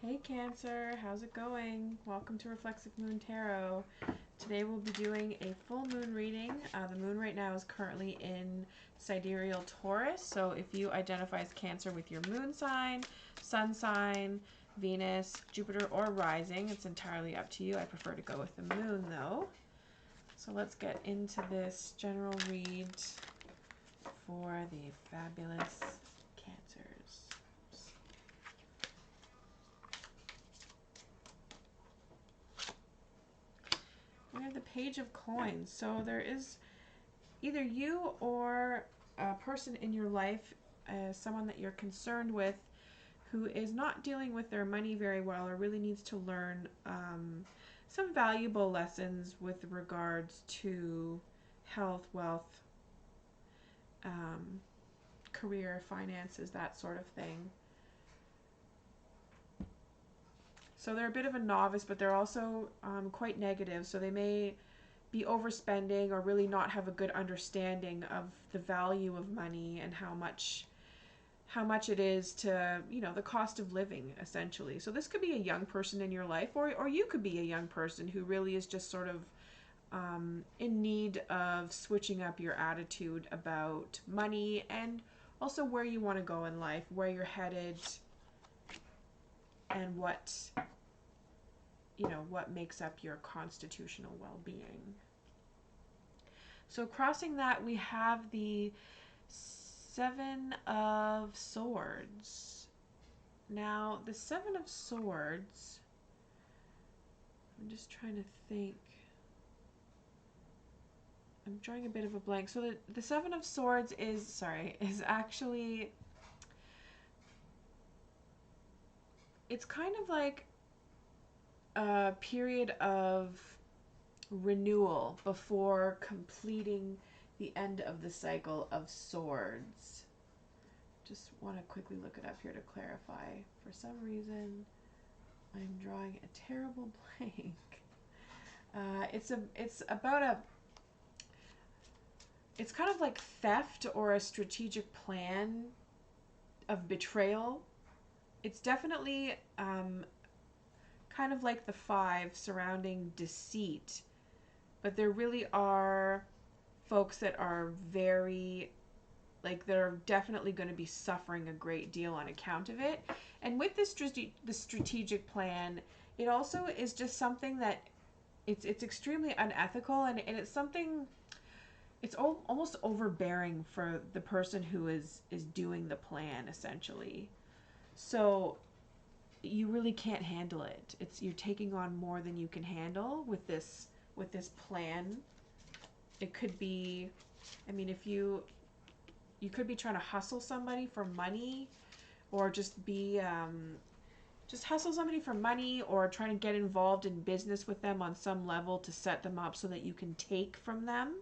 Hey Cancer, how's it going? Welcome to Reflexive Moon Tarot. Today we'll be doing a full moon reading. The moon right now is currently in Sidereal Taurus, so if you identify as Cancer with your moon sign, sun sign, Venus, Jupiter, or rising, it's entirely up to you. I prefer to go with the moon though. So let's get into this general read for the fabulous Cancers. We have the Page of Coins. So there is either you or a person in your life, someone that you're concerned with, who is not dealing with their money very well or really needs to learn some valuable lessons with regards to health, wealth, career, finances, that sort of thing. So they're a bit of a novice, but they're also quite negative. So they may be overspending or really not have a good understanding of the value of money and how much it is to, the cost of living, essentially. So this could be a young person in your life, or you could be a young person who really is just sort of in need of switching up your attitude about money and also where you want to go in life, where you're headed, and what makes up your constitutional well-being. So crossing that, we have the Seven of Swords. Now, the Seven of Swords, I'm just trying to think. I'm drawing a bit of a blank. So the Seven of Swords is actually, it's kind of like a period of renewal before completing the end of the cycle of swords. Just want to quickly look it up here to clarify. For some reason, I'm drawing a terrible blank. It's kind of like theft or a strategic plan of betrayal. It's definitely kind of like the five surrounding deceit, but there really are folks that are very, they're definitely going to be suffering a great deal on account of it. And with this the strategic plan, it also is just something that it's extremely unethical, and it's something, it's almost overbearing for the person who is doing the plan, essentially. So you really can't handle it. You're taking on more than you can handle with this plan. It could be, if you could be trying to hustle somebody for money, or just hustle somebody for money, or trying to get involved in business with them on some level to set them up so that you can take from them.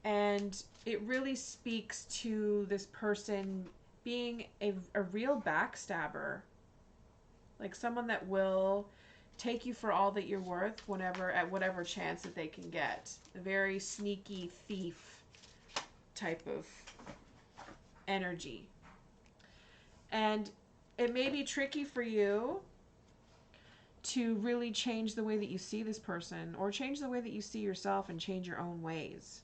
And it really speaks to this person being a real backstabber, like someone that will take you for all that you're worth at whatever chance that they can get. A very sneaky thief type of energy. And it may be tricky for you to really change the way that you see this person, or change the way that you see yourself and change your own ways,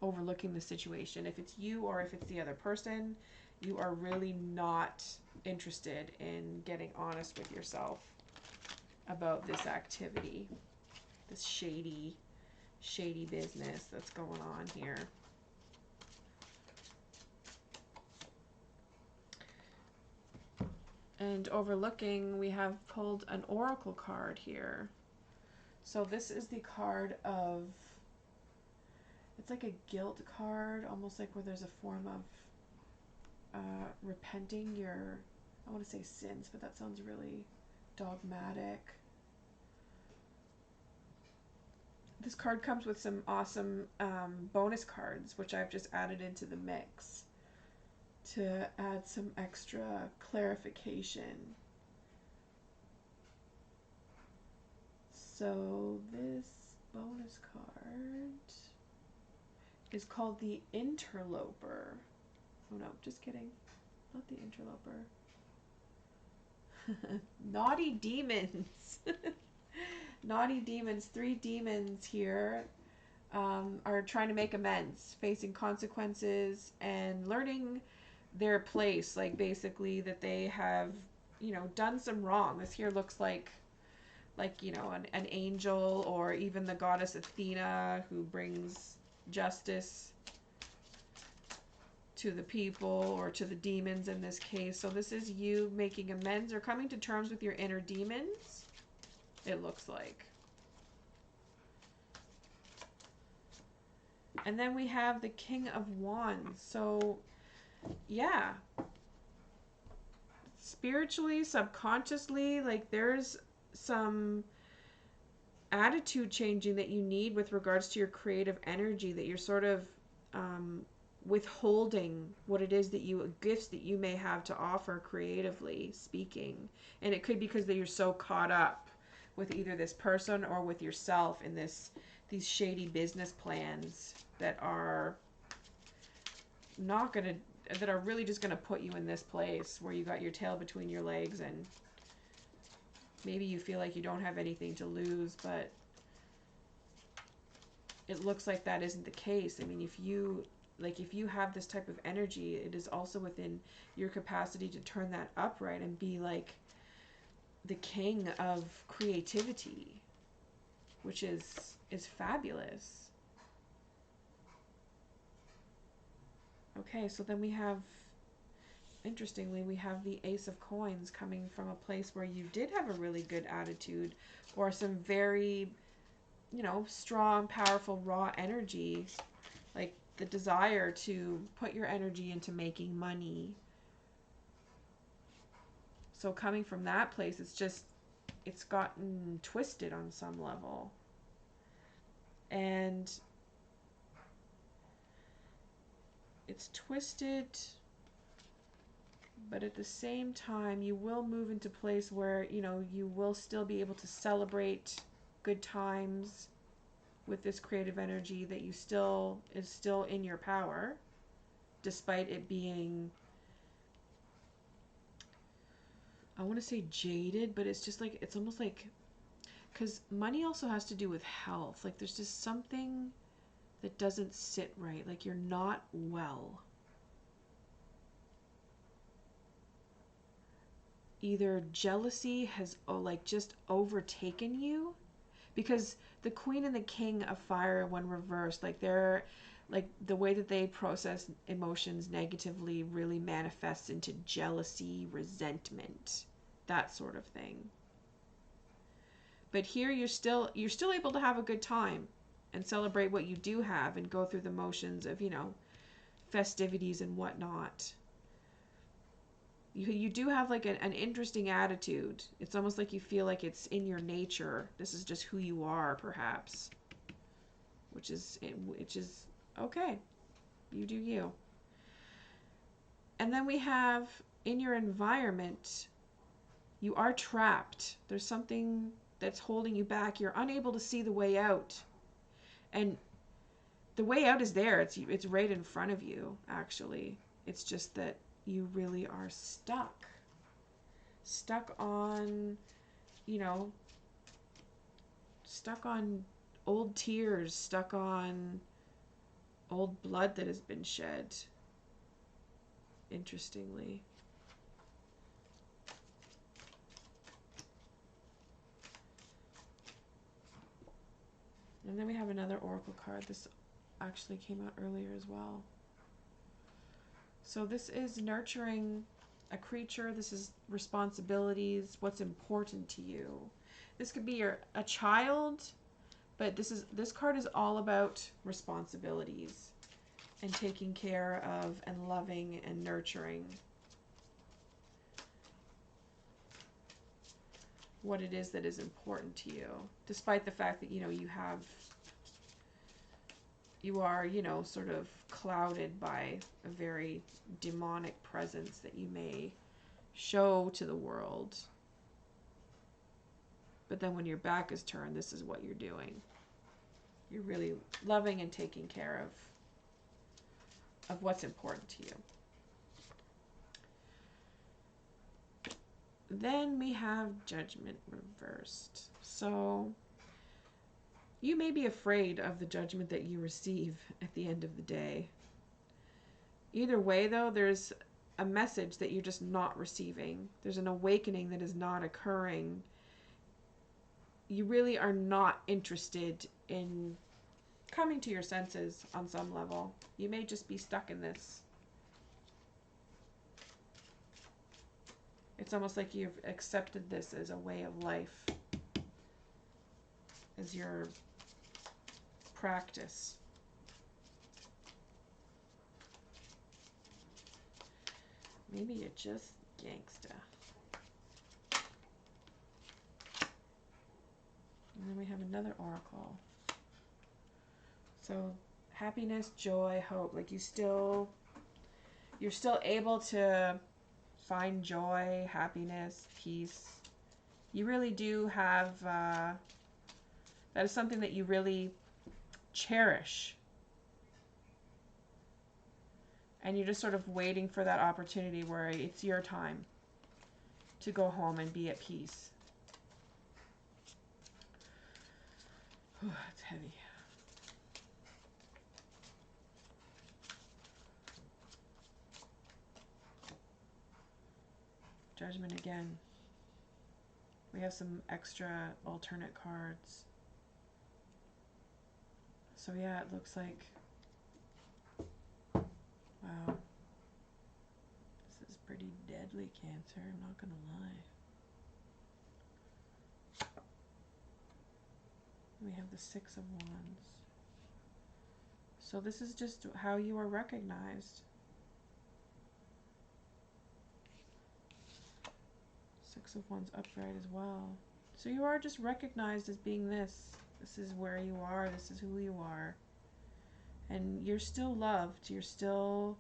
overlooking the situation. If it's you or if it's the other person, you are really not interested in getting honest with yourself about this activity, this shady business that's going on here. And overlooking, we have pulled an oracle card here. So this is the card of, it's like a guilt card, almost like where there's a form of repenting your, I want to say sins, but that sounds really dogmatic. This card comes with some awesome bonus cards, which I've just added into the mix to add some extra clarification. So this bonus card is called the Interloper. Oh no, just kidding. Not the Interloper. Naughty demons. Naughty demons. 3 demons here are trying to make amends, facing consequences and learning their place. Like basically that they have, you know, done some wrong. This here looks like you know, an angel, or even the goddess Athena, who brings justice to the people, or to the demons in this case. So this is you making amends or coming to terms with your inner demons, it looks like. And then we have the King of Wands. So yeah, spiritually, subconsciously, like there's some attitude changing that you need with regards to your creative energy, that you're sort of withholding what it is that you, gifts that you may have to offer creatively speaking. And it could be because that you're so caught up with either this person or with yourself in these shady business plans that are not gonna, that are really just gonna put you in this place where you got your tail between your legs, and maybe you feel like you don't have anything to lose, but it looks like that isn't the case. I mean, if you have this type of energy, it is also within your capacity to turn that upright and be like the king of creativity, which is fabulous. Okay, so then we have, interestingly, we have the Ace of Coins coming from a place where you did have a really good attitude, or some very, you know, strong, powerful, raw energy, like the desire to put your energy into making money. So coming from that place, it's gotten twisted on some level. And it's twisted, but at the same time, you will move into a place where, you know, you will still be able to celebrate good times with this creative energy, that you still is still in your power, despite it being, I want to say jaded, but it's just like, it's almost like, because money also has to do with health. Like there's just something that doesn't sit right. Like you're not well. Either jealousy has just overtaken you, because the Queen and the King of Fire, when reversed, like they're like the way that they process emotions negatively really manifests into jealousy, resentment, that sort of thing. But here you're still able to have a good time and celebrate what you do have and go through the motions of, you know, festivities and whatnot. You do have like an interesting attitude. It's almost like you feel like it's in your nature. This is just who you are, perhaps. Which is okay. You do you. And then we have, in your environment, you are trapped. There's something that's holding you back. You're unable to see the way out. And the way out is there. It's right in front of you, actually. It's just that you really are stuck. Stuck on, you know, stuck on old tears, stuck on old blood that has been shed. Interestingly. And then we have another oracle card. This actually came out earlier as well. So this is nurturing a creature. This is responsibilities, what's important to you. This could be a child, but this card is all about responsibilities and taking care of and loving and nurturing what it is that is important to you, despite the fact that, you know, you are, you know, sort of clouded by a very demonic presence that you may show to the world. But then when your back is turned, this is what you're doing. You're really loving and taking care of what's important to you. then we have Judgment reversed. So you may be afraid of the judgment that you receive at the end of the day. Either way, though, there's a message that you're just not receiving. There's an awakening that is not occurring. You really are not interested in coming to your senses on some level. You may just be stuck in this. It's almost like you've accepted this as a way of life, as your practice. Maybe you're just gangsta. And then we have another oracle. So happiness, joy, hope. Like you're still able to find joy, happiness, peace. You really do have, that is something that you really cherish. And you're just sort of waiting for that opportunity where it's your time to go home and be at peace. Whew, it's heavy. Judgment again. We have some extra alternate cards. So yeah, it looks like, wow, this is pretty deadly, Cancer, I'm not gonna lie. We have the Six of Wands. So this is just how you are recognized. Six of Wands upright as well. So you are just recognized as being this. This is where you are. This is who you are. And you're still loved. You're still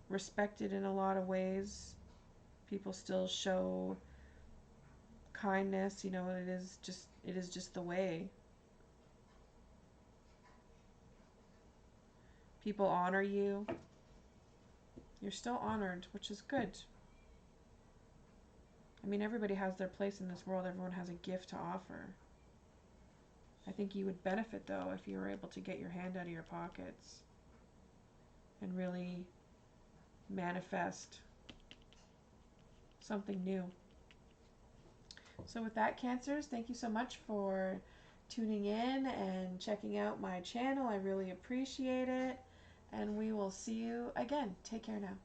respected in a lot of ways. People still show kindness. You know, it is just the way. People honor you. You're still honored, which is good. I mean, everybody has their place in this world. Everyone has a gift to offer. I think you would benefit, though, if you were able to get your hand out of your pockets and really manifest something new. So with that, Cancers, thank you so much for tuning in and checking out my channel. I really appreciate it. And we will see you again. Take care now.